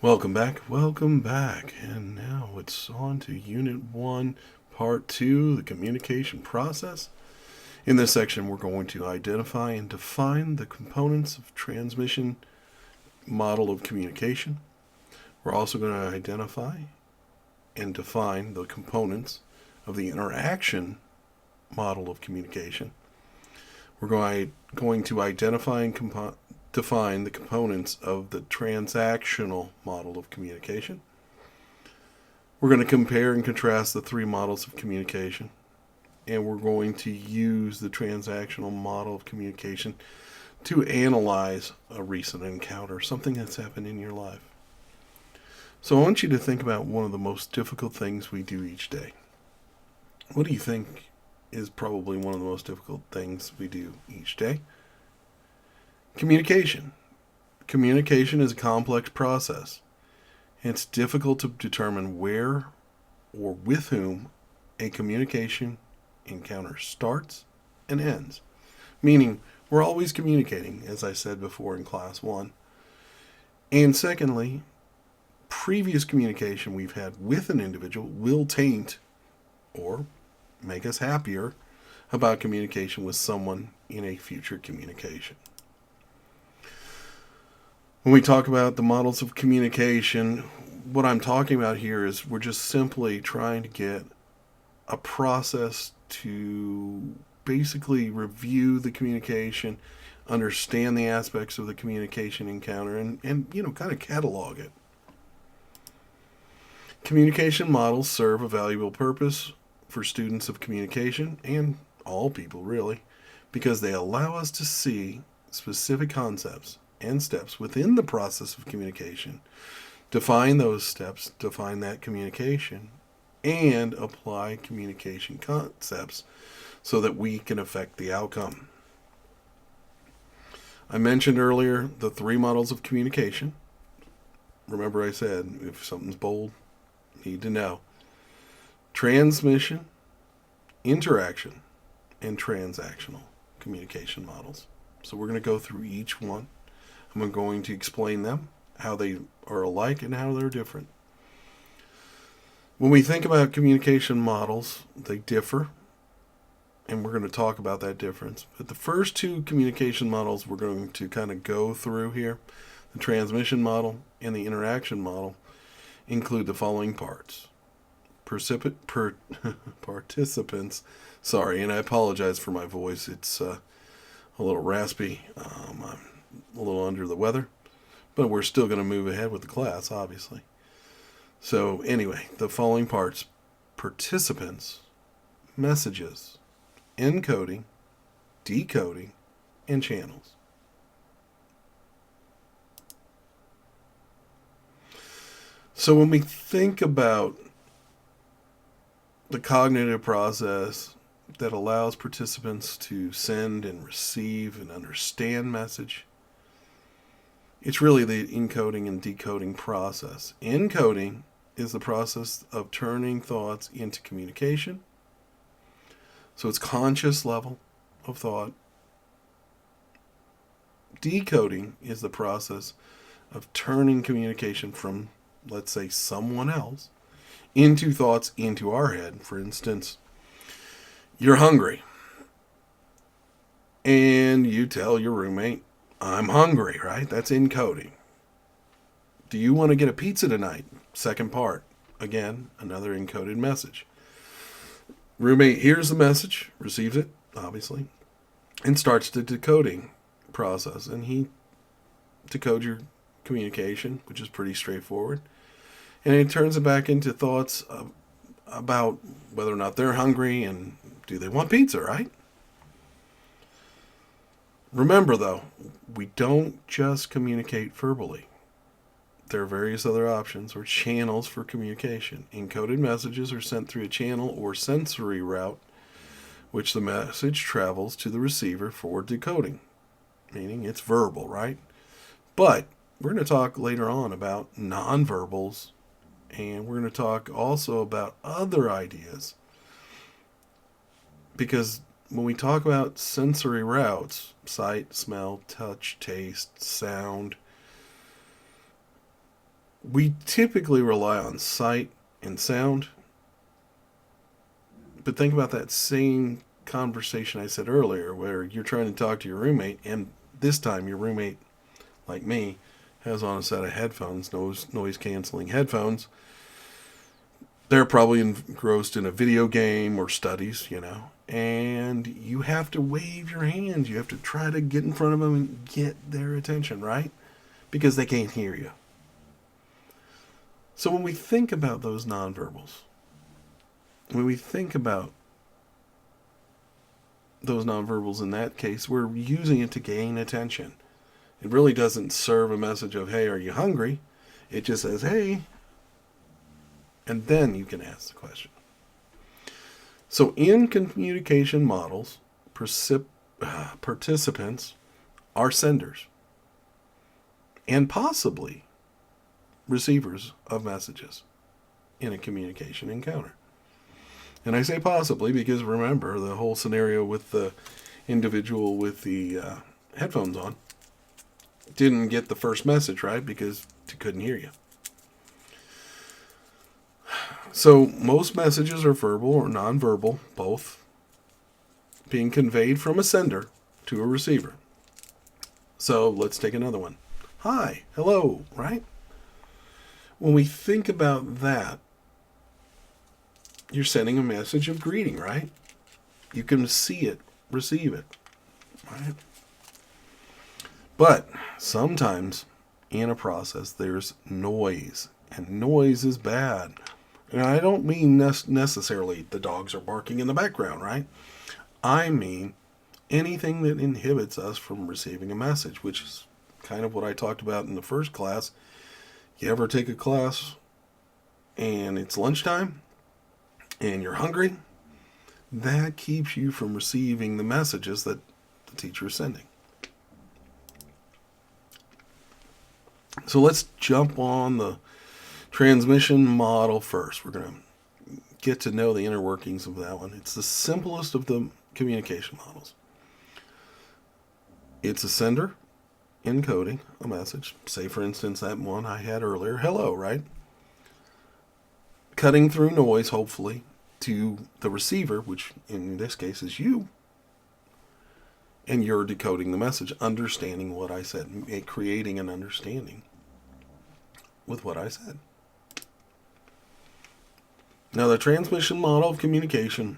Welcome back. And now it's on to Unit 1, Part 2, the communication process. In this section, we're going to identify and define the components of transmission model of communication. We're also going to identify and define the components of the interaction model of communication. We're going to identify and define the components of the transactional model of communication. We're going to compare and contrast the three models of communication, and we're going to use the transactional model of communication to analyze a recent encounter, something that's happened in your life. So I want you to think about one of the most difficult things we do each day. What do you think is probably one of the most difficult things we do each day? Communication. Communication is a complex process. It's difficult to determine where or with whom a communication encounter starts and ends. Meaning, we're always communicating, as I said before in Class 1. And secondly, previous communication we've had with an individual will taint or make us happier about communication with someone in a future communication. When we talk about the models of communication, what I'm talking about here is we're just simply trying to get a process to basically review the communication, understand the aspects of the communication encounter, and kind of catalog it. Communication models serve a valuable purpose for students of communication, and all people really, because they allow us to see specific concepts and steps within the process of communication, define those steps, define that communication, and apply communication concepts so that we can affect the outcome. I mentioned earlier the three models of communication. Remember I said, if something's bold, need to know. Transmission, interaction, and transactional communication models. So we're going to go through each one. I'm going to explain them, how they are alike and how they're different. When we think about communication models, they differ, and we're going to talk about that difference. But the first two communication models we're going to kind of go through here, the transmission model and the interaction model, include the following parts. Participants, sorry, and I apologize for my voice. It's a little raspy. I'm a little under the weather, but we're still going to move ahead with the class, obviously. So anyway, the following parts: participants, messages, encoding, decoding, and channels. So when we think about the cognitive process that allows participants to send and receive and understand message, it's really the encoding and decoding process. Encoding is the process of turning thoughts into communication. So it's conscious level of thought. Decoding is the process of turning communication from, let's say, someone else into thoughts into our head. For instance, you're hungry and you tell your roommate, I'm hungry, right? That's encoding. Do you want to get a pizza tonight? Second part. Again, another encoded message. Roommate hears the message, receives it, obviously, and starts the decoding process. And he decodes your communication, which is pretty straightforward. And it turns it back into thoughts about whether or not they're hungry and do they want pizza, right? Remember, though, we don't just communicate verbally. There are various other options or channels for communication. Encoded messages are sent through a channel or sensory route, which the message travels to the receiver for decoding, meaning it's verbal, right? But we're going to talk later on about nonverbals, and we're going to talk also about other ideas. Because when we talk about sensory routes, sight, smell, touch, taste, sound, We typically rely on sight and sound, but think about that same conversation I said earlier where you're trying to talk to your roommate, and this time your roommate, like me, has on a set of headphones, noise canceling headphones. They're probably engrossed in a video game or studies, and you have to wave your hands. You have to try to get in front of them and get their attention, right? Because they can't hear you. So when we think about those nonverbals, when we think about those nonverbals in that case, we're using it to gain attention. It really doesn't serve a message of, hey, are you hungry? It just says, hey, and then you can ask the question. So in communication models, participants are senders and possibly receivers of messages in a communication encounter. And I say possibly because remember the whole scenario with the individual with the headphones on didn't get the first message, right? Because he couldn't hear you. So most messages are verbal or nonverbal, both, being conveyed from a sender to a receiver. So let's take another one. Hi, hello, right? When we think about that, you're sending a message of greeting, right? You can see it, receive it, right? But sometimes in a process there's noise, and noise is bad. And I don't mean necessarily the dogs are barking in the background, right? I mean anything that inhibits us from receiving a message, which is kind of what I talked about in the first class. You ever take a class and it's lunchtime and you're hungry? That keeps you from receiving the messages that the teacher is sending. So let's jump on the transmission model first. We're going to get to know the inner workings of that one. It's the simplest of the communication models. It's a sender encoding a message. Say, for instance, that one I had earlier, hello, right? Cutting through noise, hopefully, to the receiver, which in this case is you. And you're decoding the message, understanding what I said, creating an understanding with what I said. Now, the transmission model of communication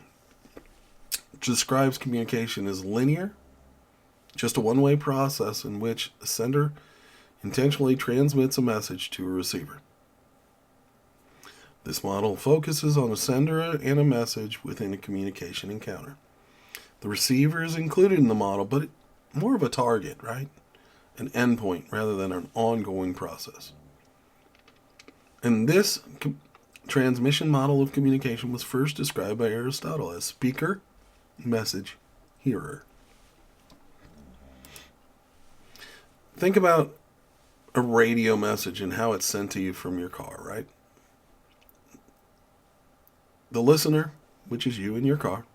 describes communication as linear, just a one-way process in which a sender intentionally transmits a message to a receiver. This model focuses on a sender and a message within a communication encounter. The receiver is included in the model, but more of a target, right? An endpoint rather than an ongoing process. And this transmission model of communication was first described by Aristotle as speaker, message, hearer. Think about a radio message and how it's sent to you from your car, right? The listener, which is you in your car.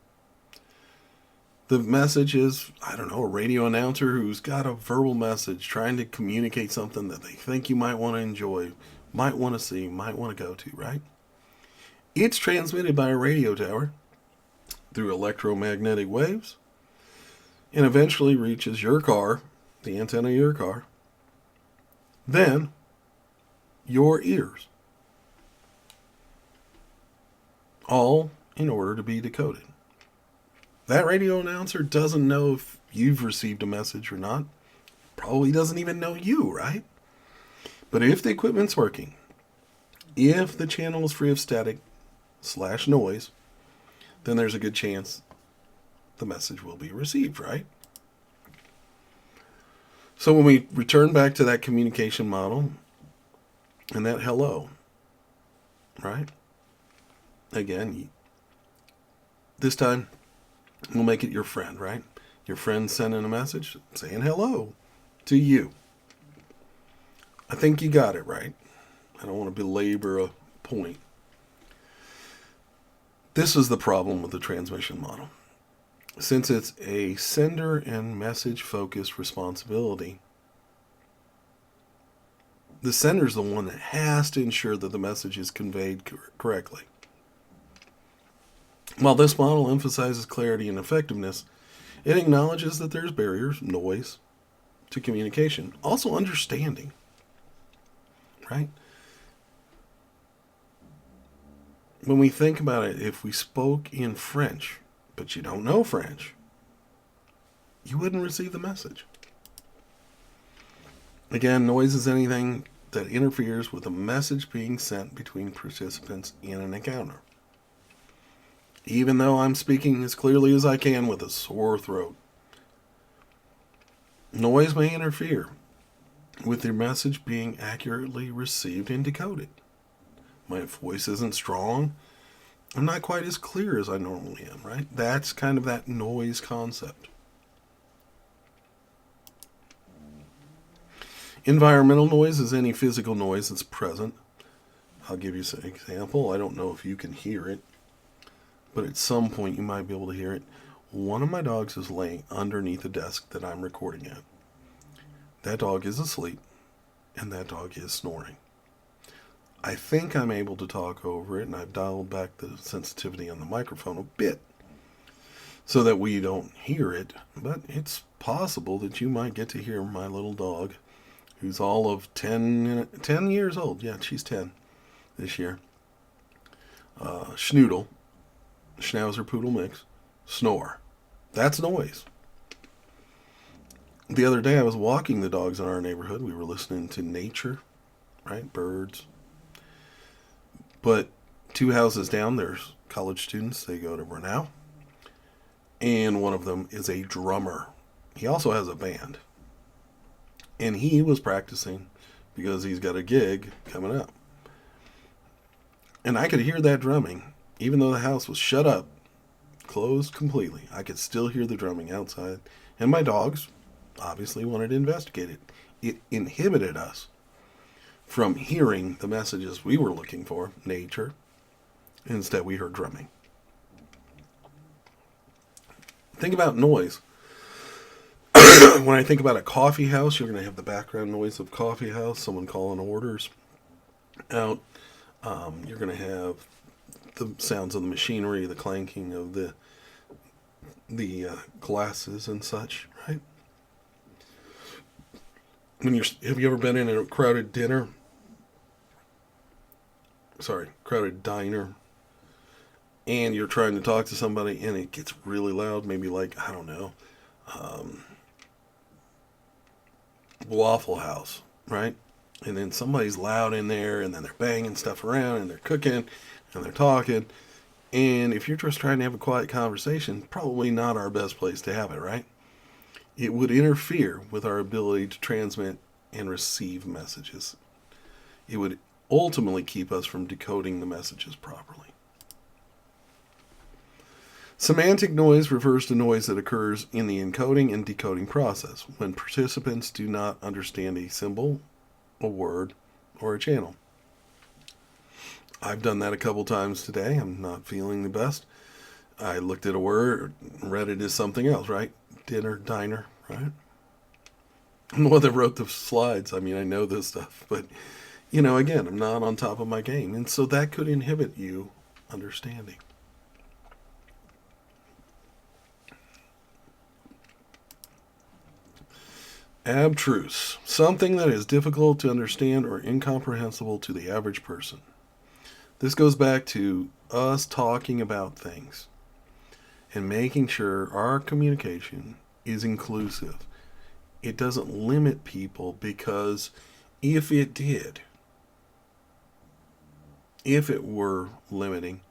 The message is, a radio announcer who's got a verbal message trying to communicate something that they think you might want to enjoy, might want to see, might want to go to, right? It's transmitted by a radio tower through electromagnetic waves and eventually reaches your car, the antenna of your car, then your ears, all in order to be decoded. That radio announcer doesn't know if you've received a message or not. Probably doesn't even know you, right? But if the equipment's working, if the channel is free of static/noise, then there's a good chance the message will be received, right? So when we return back to that communication model and that hello, right? Again, this time we'll make it your friend, right? Your friend sending a message saying hello to you. I think you got it right. I don't want to belabor a point. This is the problem with the transmission model. Since it's a sender and message focused responsibility, The sender's the one that has to ensure that the message is conveyed correctly. While this model emphasizes clarity and effectiveness, it acknowledges that there's barriers, noise, to communication. Also understanding, right? When we think about it, if we spoke in French, but you don't know French, you wouldn't receive the message. Again, noise is anything that interferes with a message being sent between participants in an encounter. Even though I'm speaking as clearly as I can with a sore throat, noise may interfere with your message being accurately received and decoded. My voice isn't strong. I'm not quite as clear as I normally am, right? That's kind of that noise concept. Environmental noise is any physical noise that's present. I'll give you an example. I don't know if you can hear it, but at some point you might be able to hear it. One of my dogs is laying underneath the desk that I'm recording at. That dog is asleep, and that dog is snoring. I think I'm able to talk over it, and I've dialed back the sensitivity on the microphone a bit so that we don't hear it, but it's possible that you might get to hear my little dog, who's all of 10 years old. Yeah, she's 10 this year. Schnoodle, Schnauzer Poodle mix, snore. That's noise. The other day I was walking the dogs in our neighborhood. We were listening to nature, right? Birds. But 2 houses down, there's college students. They go to Brunel. And one of them is a drummer. He also has a band. And he was practicing because he's got a gig coming up. And I could hear that drumming, even though the house was shut up, closed completely. I could still hear the drumming outside. And my dogs obviously wanted to investigate it. It inhibited us from hearing the messages we were looking for, nature. Instead, we heard drumming. Think about noise. When I think about a coffee house, you're going to have the background noise of coffee house, someone calling orders out. You're going to have the sounds of the machinery, the clanking of the glasses and such, right? Have you ever been in a crowded diner? Crowded diner, and you're trying to talk to somebody, and it gets really loud. Maybe like, I don't know, Waffle House, right? And then somebody's loud in there, and then they're banging stuff around, and they're cooking, and they're talking. And if you're just trying to have a quiet conversation, probably not our best place to have it, right? It would interfere with our ability to transmit and receive messages. It would ultimately keep us from decoding the messages properly. Semantic noise refers to noise that occurs in the encoding and decoding process when participants do not understand a symbol, a word, or a channel. I've done that a couple times today. I'm not feeling the best. I looked at a word, read it as something else, right? Dinner, diner, right? I'm the one that wrote the slides. I mean, I know this stuff, but, again, I'm not on top of my game. And so that could inhibit you understanding. Abstruse, something that is difficult to understand or incomprehensible to the average person. This goes back to us talking about things and making sure our communication is inclusive. It doesn't limit people, because if it did, if it were limiting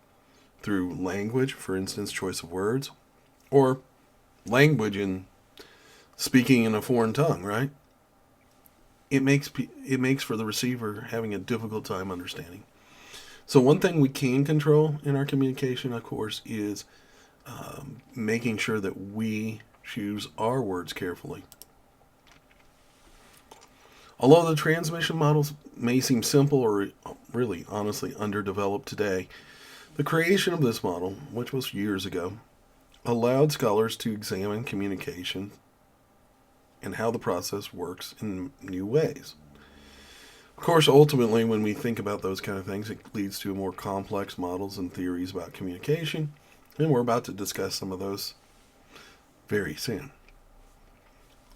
through language, for instance, choice of words, or language in speaking in a foreign tongue, right? It makes for the receiver having a difficult time understanding. So one thing we can control in our communication, of course, is making sure that we choose our words carefully. Although the transmission models may seem simple or really, honestly, underdeveloped today, the creation of this model, which was years ago, allowed scholars to examine communication and how the process works in new ways. Of course, ultimately, when we think about those kind of things, it leads to more complex models and theories about communication, and we're about to discuss some of those very soon.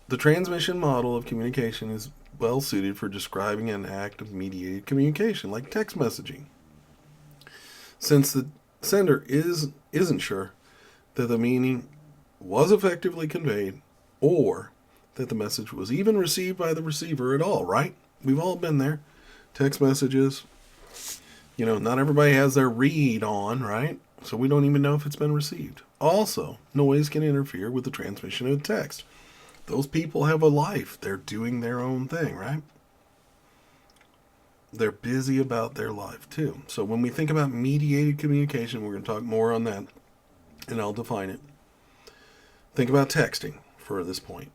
The transmission model of communication is well suited for describing an act of mediated communication, like text messaging. Since the sender isn't sure that the meaning was effectively conveyed or that the message was even received by the receiver at all, right? We've all been there. Text messages, not everybody has their read on, right? So we don't even know if it's been received. Also, noise can interfere with the transmission of text. Those people have a life. They're doing their own thing, right? They're busy about their life too. So when we think about mediated communication, we're going to talk more on that, and I'll define it. Think about texting for this point.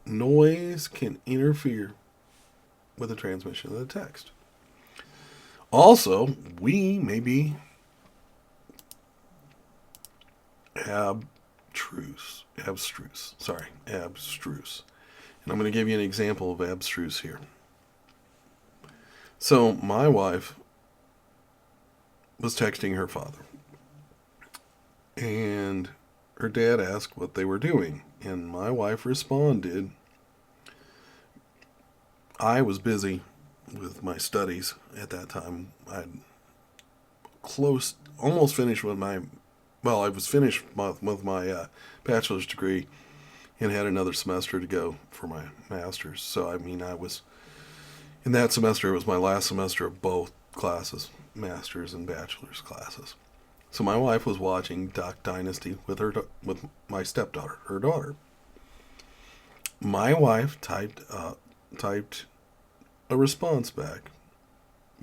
Noise can interfere with the transmission of the text. Also, we may be abstruse. And I'm going to give you an example of abstruse here. So my wife was texting her father, and her dad asked what they were doing, and my wife responded, I was busy with my studies at that time. I'd almost finished with I was finished with my bachelor's degree and had another semester to go for my master's. So, in that semester, it was my last semester of both classes, master's and bachelor's classes. So my wife was watching Duck Dynasty with my stepdaughter, her daughter. My wife typed a response back,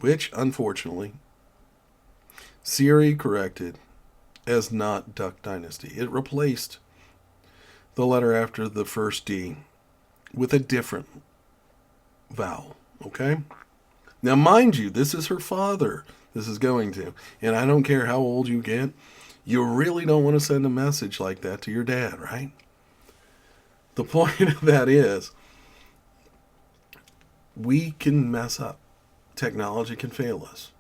which unfortunately Siri corrected as not Duck Dynasty. It replaced the letter after the first D with a different vowel. Okay? Now, mind you, this is her father. This is going to. And I don't care how old you get, you really don't want to send a message like that to your dad, right? The point of that is, we can mess up. Technology can fail us.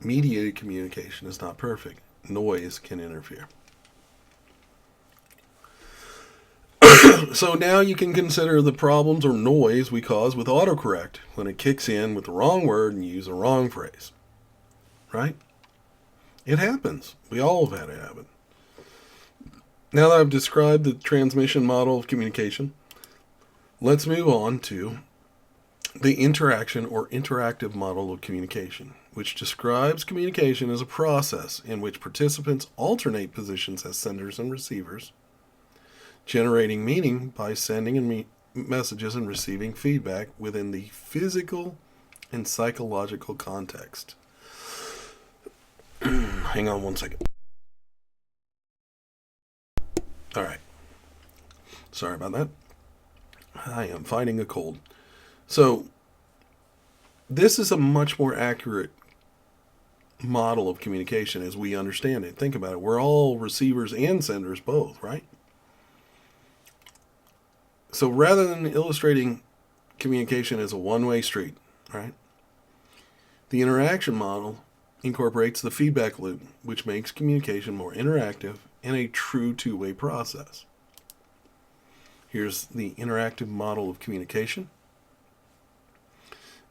Mediated communication is not perfect. Noise can interfere. So now you can consider the problems or noise we cause with autocorrect when it kicks in with the wrong word and you use the wrong phrase. Right? It happens. We all have had it happen. Now that I've described the transmission model of communication, let's move on to the interaction or interactive model of communication, which describes communication as a process in which participants alternate positions as senders and receivers, generating meaning by sending messages and receiving feedback within the physical and psychological context. Hang on one second. All right. Sorry about that. I am fighting a cold. So, this is a much more accurate model of communication as we understand it. Think about it. We're all receivers and senders both, right? So rather than illustrating communication as a one-way street, right? The interaction model incorporates the feedback loop, which makes communication more interactive and a true two-way process. Here's the interactive model of communication.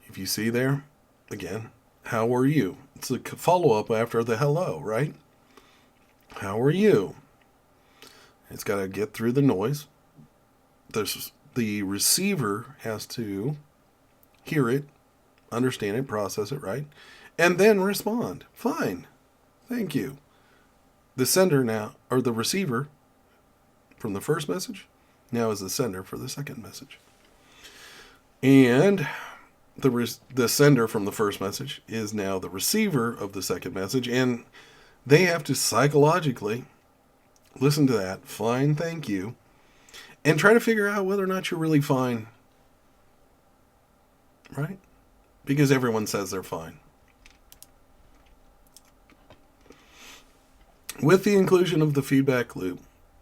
If you see there, again, how are you? It's a follow-up after the hello, right? How are you? It's got to get through the noise. The receiver has to hear it, understand it, process it, right? And then respond. Fine. Thank you. The sender now, or the receiver from the first message, now is the sender for the second message. And the sender from the first message is now the receiver of the second message, and they have to psychologically listen to that, fine, thank you, and try to figure out whether or not you're really fine. Right? Because everyone says they're fine. With the inclusion of the feedback loop,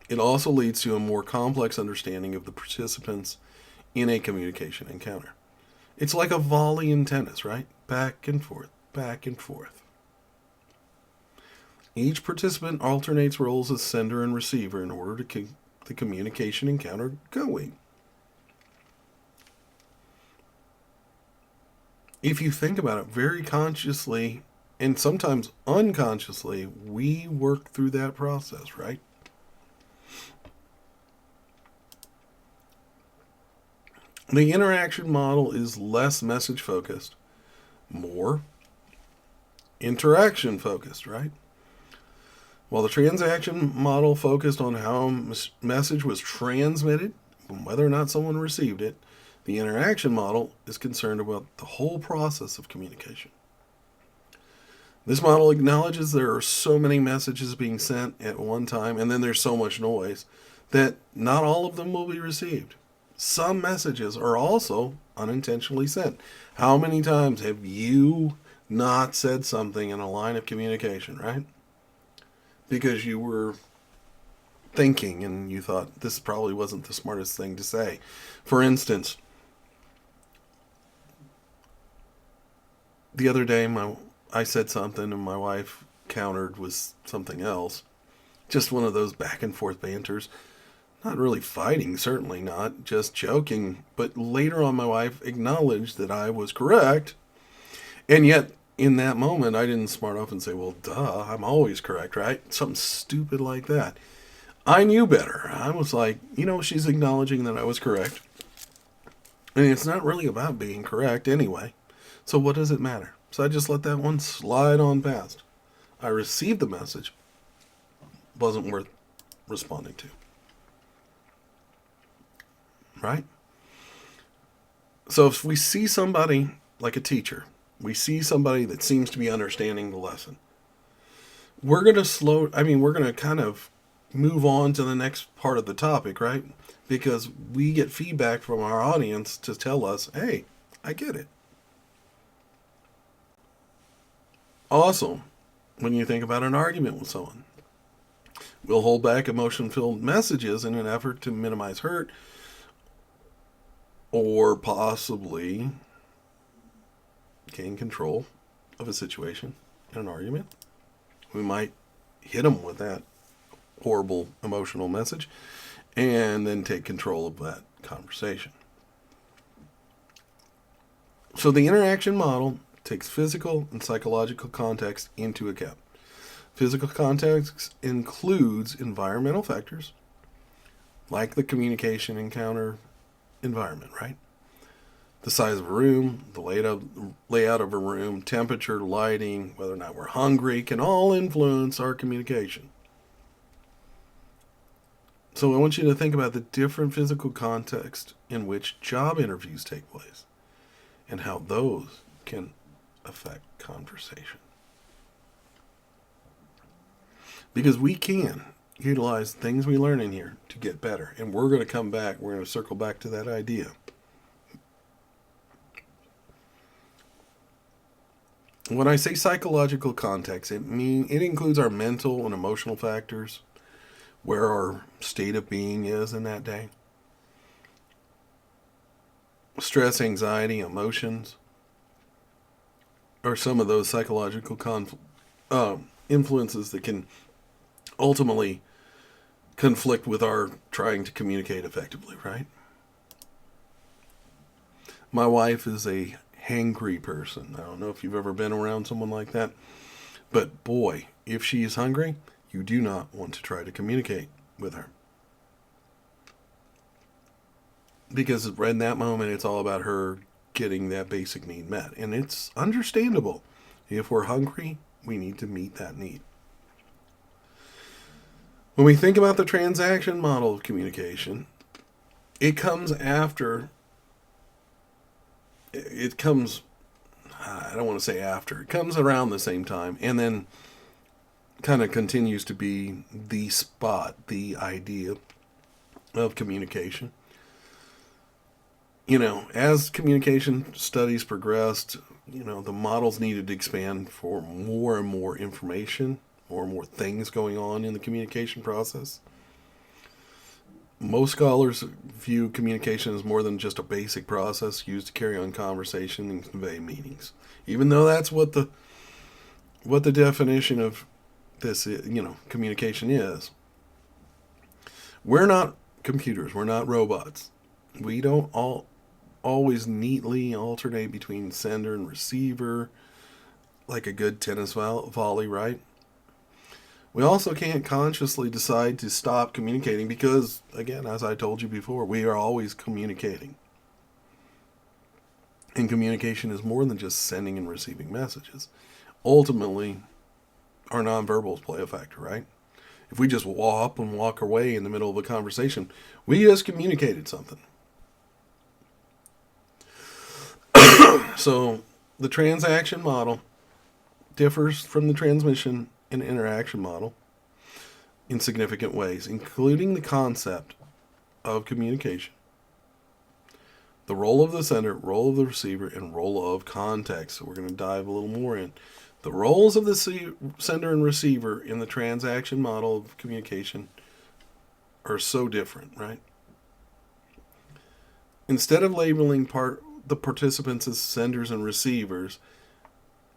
it also leads to a more complex understanding of the participants in a communication encounter. It's like a volley in tennis, right? Back and forth, back and forth. Each participant alternates roles as sender and receiver in order to keep the communication encounter going. If you think about it very consciously and sometimes unconsciously, we work through that process, right? The interaction model is less message focused, more interaction focused, right? While the transaction model focused on how message was transmitted and whether or not someone received it, the interaction model is concerned about the whole process of communication. This model acknowledges there are so many messages being sent at one time, and then there's so much noise, that not all of them will be received. Some messages are also unintentionally sent. How many times have you not said something in a line of communication, right? Because you were thinking and you thought this probably wasn't the smartest thing to say. For instance, the other day I said something and my wife countered with something else. Just one of those back and forth banters. Not really fighting, certainly not, just joking. But later on, my wife acknowledged that I was correct. And yet, in that moment, I didn't smart up and say, well, duh, I'm always correct, right? Something stupid like that. I knew better. I was like, she's acknowledging that I was correct. And it's not really about being correct anyway. So what does it matter? So I just let that one slide on past. I received the message. Wasn't worth responding to. Right? So if we see somebody like a teacher, we see somebody that seems to be understanding the lesson, we're going to kind of move on to the next part of the topic, right? Because we get feedback from our audience to tell us, hey, I get it. Also, when you think about an argument with someone, we'll hold back emotion-filled messages in an effort to minimize hurt or possibly gain control of a situation in an argument. We might hit them with that horrible emotional message and then take control of that conversation. So the interaction model takes physical and psychological context into account. Physical context includes environmental factors like the communication encounter environment, right? The size of a room, the layout of a room, temperature, lighting, whether or not we're hungry, can all influence our communication. So I want you to think about the different physical context in which job interviews take place and how those can affect conversation. Because we can utilize things we learn in here to get better. And we're going to come back, we're going to circle back to that idea. When I say psychological context, it includes our mental and emotional factors, where our state of being is in that day. Stress, anxiety, emotions are some of those psychological influences that can ultimately conflict with our trying to communicate effectively, right? My wife is a hangry person. I don't know if you've ever been around someone like that, but boy, if she is hungry, you do not want to try to communicate with her. Because in that moment, it's all about her getting that basic need met. And it's understandable. If we're hungry, we need to meet that need. When we think about the transaction model of communication, it comes after, I don't want to say after, it comes around the same time, and then kind of continues to be the spot, the idea of communication. As communication studies progressed, the models needed to expand for more and more information, more and more things going on in the communication process. Most scholars view communication as more than just a basic process used to carry on conversation and convey meanings. Even though that's what the definition of this, communication is. We're not computers. We're not robots. We don't always neatly alternate between sender and receiver like a good tennis volley, right? We also can't consciously decide to stop communicating because, again, as I told you before, we are always communicating. And communication is more than just sending and receiving messages. Ultimately, our nonverbals play a factor, right? If we just walk up and walk away in the middle of a conversation, we just communicated something. So the transaction model differs from the transmission and interaction model in significant ways, including the concept of communication, the role of the sender, role of the receiver, and role of context. So we're going to dive a little more in. The roles of the sender and receiver in the transaction model of communication are so different, right? Instead of labeling the participants as senders and receivers,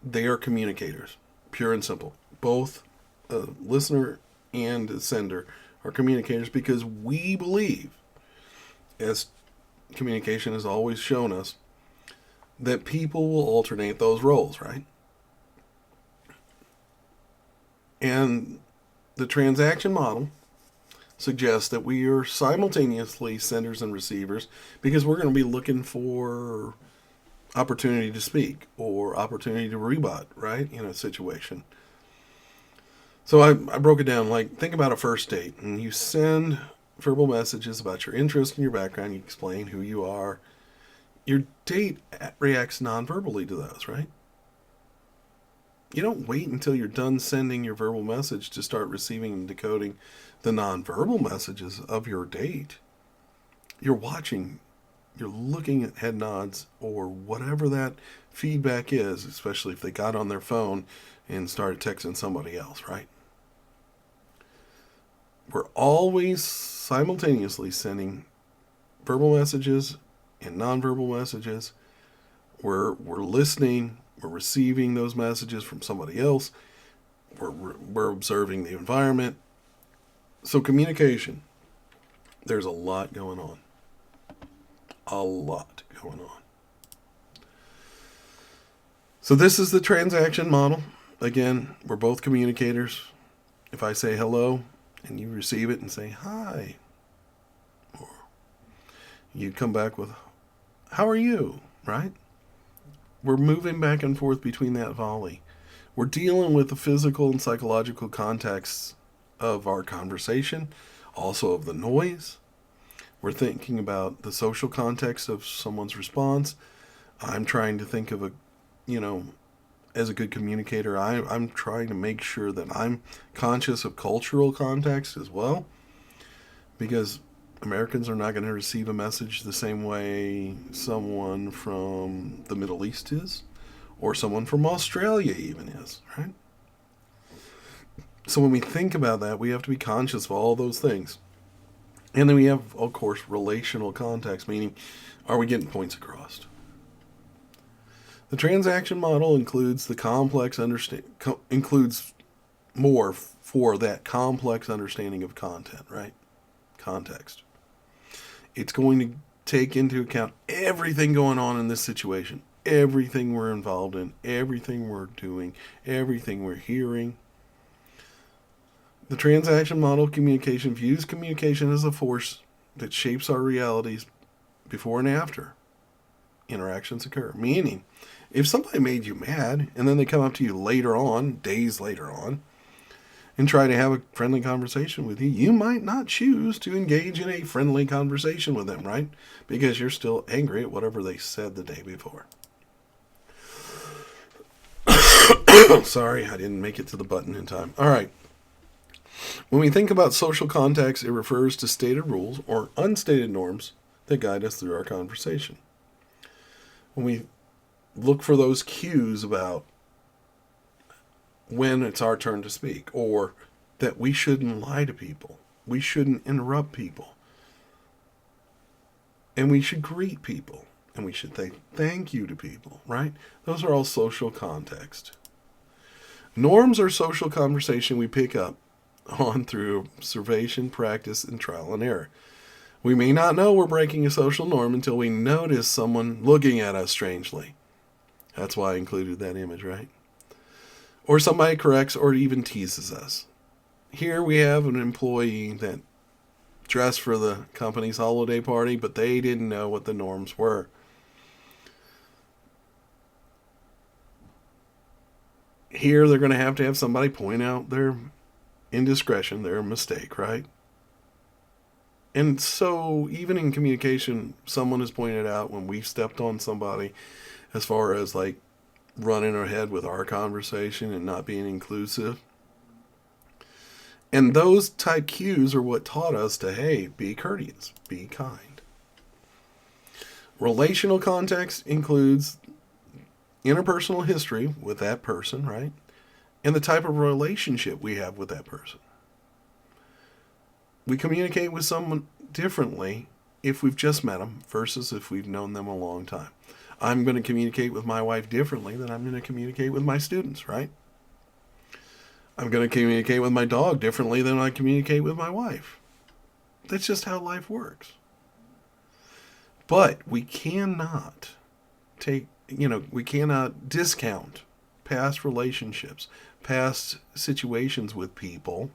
they are communicators, pure and simple. Both listener and sender are communicators because we believe, as communication has always shown us, that people will alternate those roles, right? And the transaction model suggests that we are simultaneously senders and receivers because we're going to be looking for opportunity to speak or opportunity to rebut, right, in a situation. So I broke it down like, think about a first date, and you send verbal messages about your interest and your background. You explain who you are. Your date reacts non-verbally to those, right? You don't wait until you're done sending your verbal message to start receiving and decoding the nonverbal messages of your date. You're watching, you're looking at head nods or whatever that feedback is, especially if they got on their phone and started texting somebody else, right? We're always simultaneously sending verbal messages and nonverbal messages. We're listening. We're receiving those messages from somebody else. We're observing the environment. So communication, there's a lot going on. A lot going on. So this is the transaction model. Again, we're both communicators. If I say hello and you receive it and say hi, or you come back with, how are you, right? We're moving back and forth between that volley. We're dealing with the physical and psychological contexts of our conversation, also of the noise. We're thinking about the social context of someone's response. I'm trying to think of as a good communicator, I'm trying to make sure that I'm conscious of cultural context as well, because Americans are not going to receive a message the same way someone from the Middle East is, or someone from Australia even is, right? So when we think about that, we have to be conscious of all those things. And then we have, of course, relational context, meaning, are we getting points across? The transaction model includes includes more for that complex understanding of content, right? Context. It's going to take into account everything going on in this situation, everything we're involved in, everything we're doing, everything we're hearing. The transaction model of communication views communication as a force that shapes our realities before and after interactions occur. Meaning, if somebody made you mad and then they come up to you later on, days later on, and try to have a friendly conversation with you, you might not choose to engage in a friendly conversation with them, right? Because you're still angry at whatever they said the day before. Sorry, I didn't make it to the button in time. All right. When we think about social context, it refers to stated rules or unstated norms that guide us through our conversation. When we look for those cues about when it's our turn to speak, or that we shouldn't lie to people, we shouldn't interrupt people, And we should greet people. And we should say thank you to people, right? Those are all social context. Norms are social conversation we pick up on through observation, practice, and trial and error. We may not know we're breaking a social norm until we notice someone looking at us strangely. That's why I included that image, right? Or somebody corrects or even teases us. Here we have an employee that dressed for the company's holiday party, but they didn't know what the norms were. Here they're going to have somebody point out their indiscretion, their mistake, right? And so even in communication, someone has pointed out when we've stepped on somebody as far as like running ahead with our conversation and not being inclusive. And those type cues are what taught us to, hey, be courteous, be kind. Relational context includes interpersonal history with that person, right? And the type of relationship we have with that person. We communicate with someone differently if we've just met them versus if we've known them a long time. I'm going to communicate with my wife differently than I'm going to communicate with my students, right? I'm going to communicate with my dog differently than I communicate with my wife. That's just how life works. But we cannot we cannot discount past relationships, past situations with people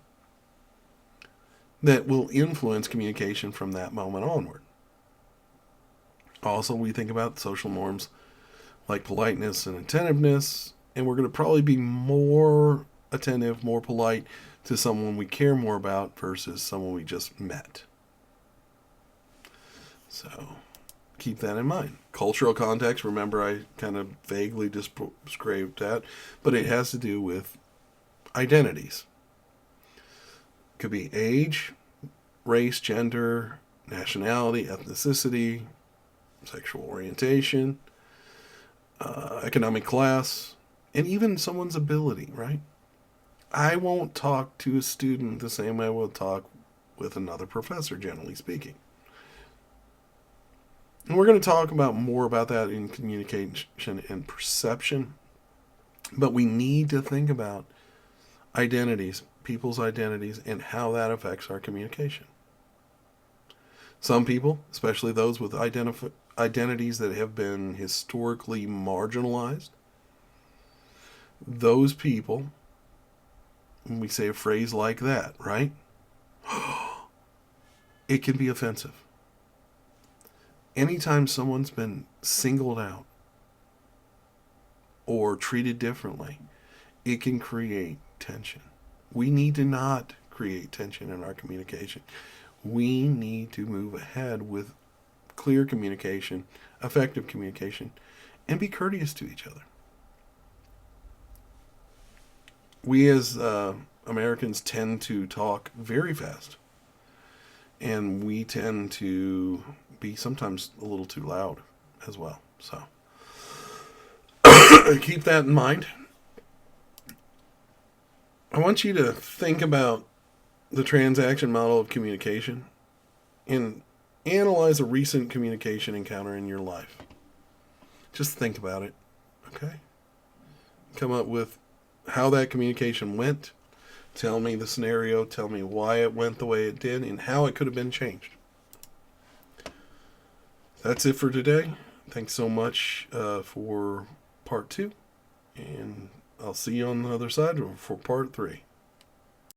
that will influence communication from that moment onward. Also, we think about social norms like politeness and attentiveness, and we're going to probably be more attentive, more polite to someone we care more about versus someone we just met. So keep that in mind. Cultural context, remember I kind of vaguely described that, but it has to do with identities. It could be age, race, gender, nationality, ethnicity, sexual orientation, economic class, and even someone's ability, right? I won't talk to a student the same way I will talk with another professor, generally speaking. And we're going to talk more about that in communication and perception. But we need to think about identities, people's identities, and how that affects our communication. Some people, especially those with identities that have been historically marginalized, those people, when we say a phrase like that, right? It can be offensive. Anytime someone's been singled out or treated differently, it can create tension. We need to not create tension in our communication. We need to move ahead with clear communication, effective communication, and be courteous to each other. We as Americans tend to talk very fast, and we tend to be sometimes a little too loud as well. So keep that in mind. I want you to think about the transaction model of communication and analyze a recent communication encounter in your life. Just think about it, okay? Come up with how that communication went. Tell me the scenario. Tell me why it went the way it did and how it could have been changed. That's it for today. Thanks so much for part 2. And I'll see you on the other side for part 3.